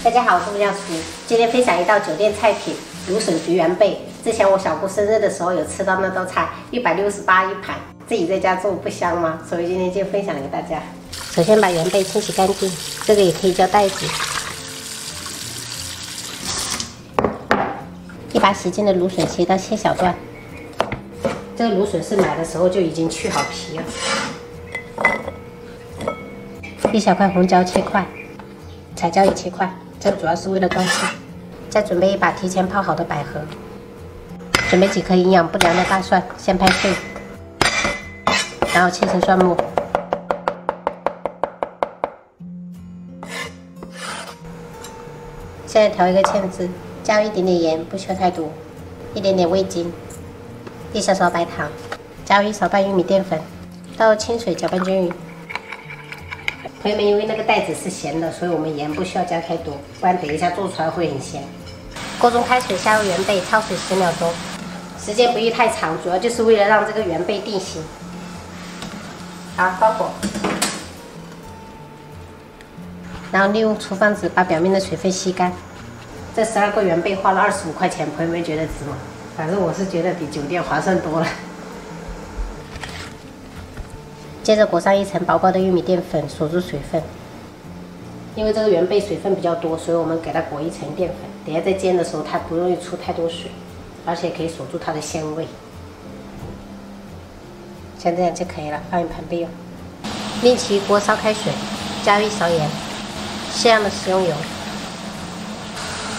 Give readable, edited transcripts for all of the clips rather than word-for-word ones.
大家好，我是吴亮厨，今天分享一道酒店菜品芦笋焗圆贝。之前我小姑生日的时候有吃到那道菜，168一盘，自己在家做不香吗？所以今天就分享给大家。首先把圆贝清洗干净，这个也可以叫带子。一把洗净的芦笋切到切小段，这个芦笋是买的时候就已经去好皮了。一小块红椒切块，彩椒也切块，这主要是为了装饰。再准备一把提前泡好的百合，准备几颗营养不良的大蒜，先拍碎，然后切成蒜末。现在调一个芡汁，加入一点点盐，不需要太多，一点点味精，一小勺白糖，加入1勺半玉米淀粉，倒入清水搅拌均匀。朋友们，因为那个带子是咸的，所以我们盐不需要加太多，不然等一下做出来会很咸。锅中开水，下入圆贝，焯水10秒钟，时间不宜太长，主要就是为了让这个圆贝定型。好，关火，然后利用厨房纸把表面的水分吸干。这12个圆贝花了25块钱，朋友们觉得值吗？反正我是觉得比酒店划算多了。接着裹上一层薄薄的玉米淀粉，锁住水分。因为这个圆贝水分比较多，所以我们给它裹一层淀粉。等下在煎的时候，它不容易出太多水，而且可以锁住它的鲜味。像这样就可以了，放一旁备用。另起锅烧开水，加入1勺盐，适量的食用油。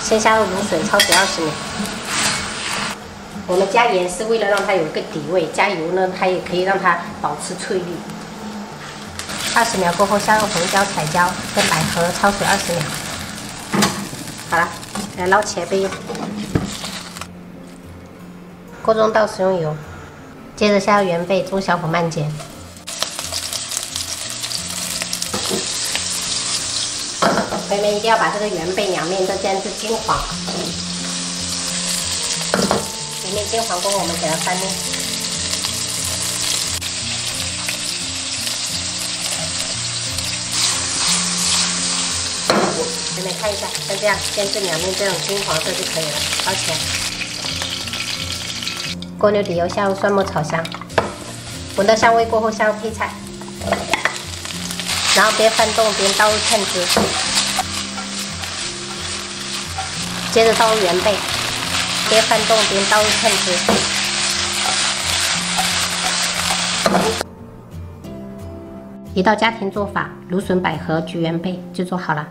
先下入芦笋，焯水20秒。我们加盐是为了让它有一个底味，加油呢，它也可以让它保持翠绿。20秒过后，下入红椒、彩椒跟百合，焯水20秒。好了，来捞起来备用。锅中倒食用油，接着下入圆贝，中小火慢煎。朋友们一定要把这个圆贝两面都煎至金黄。一面金黄过后，我们给它翻面。朋友们看一下，像这样煎至两面这种金黄色就可以了，捞起来。锅留底油，下入蒜末炒香，闻到香味过后下入配菜，然后边翻动边倒入芡汁，接着倒入圆贝，边翻动边倒入芡汁。一道家庭做法，芦笋百合焗圆贝就做好了。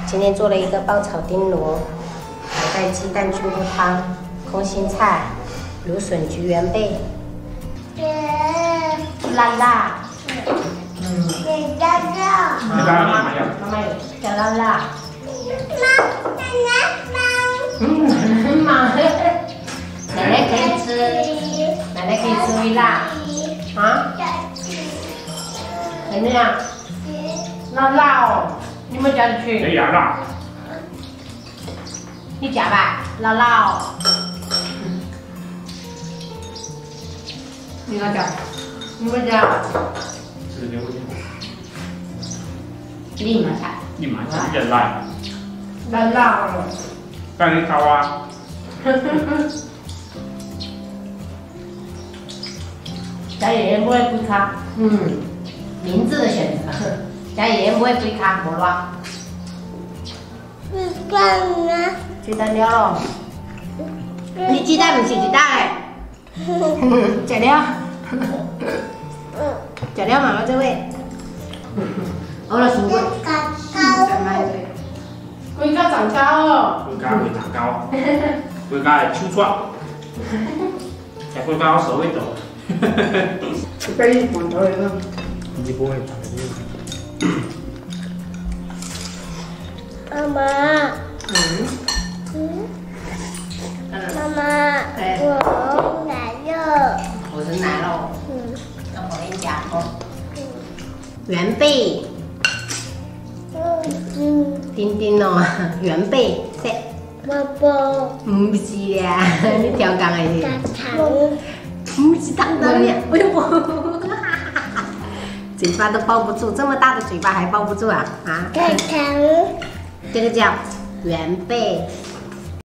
今天做了一个爆炒丁螺、海带鸡蛋菌菇汤、空心菜、芦笋焗圆贝，辣辣。妈妈有叫辣辣。妈，奶奶可以吃，奶奶可以吃微辣啊？怎么样？辣辣哦，你们夹进去？没牙辣。你夹吧，辣辣哦。你要夹？你们夹？是牛筋。立马下。立马下，变辣。辣辣哦。干你烤啊！加盐不会龟卡，明智的选择。加盐不会龟卡，无辣。鸡蛋呢？鸡蛋了咯。你鸡蛋不是鸡蛋诶？吃了。吃了妈妈这位。我了辛苦。龟壳长高哦。龟壳会长高，龟壳会手抓，吃龟壳我手会抖。可以满头的那，你不会长的。妈妈，妈妈，我奶肉，我是奶肉，那我给你夹哦。圆贝，丁丁哦，圆贝，对。爸爸，不是啦，你调讲的是。糖，不是糖糖呀，哎呦，嘴巴都包不住，这么大的嘴巴还包不住啊！啊！太疼。这个叫圆背。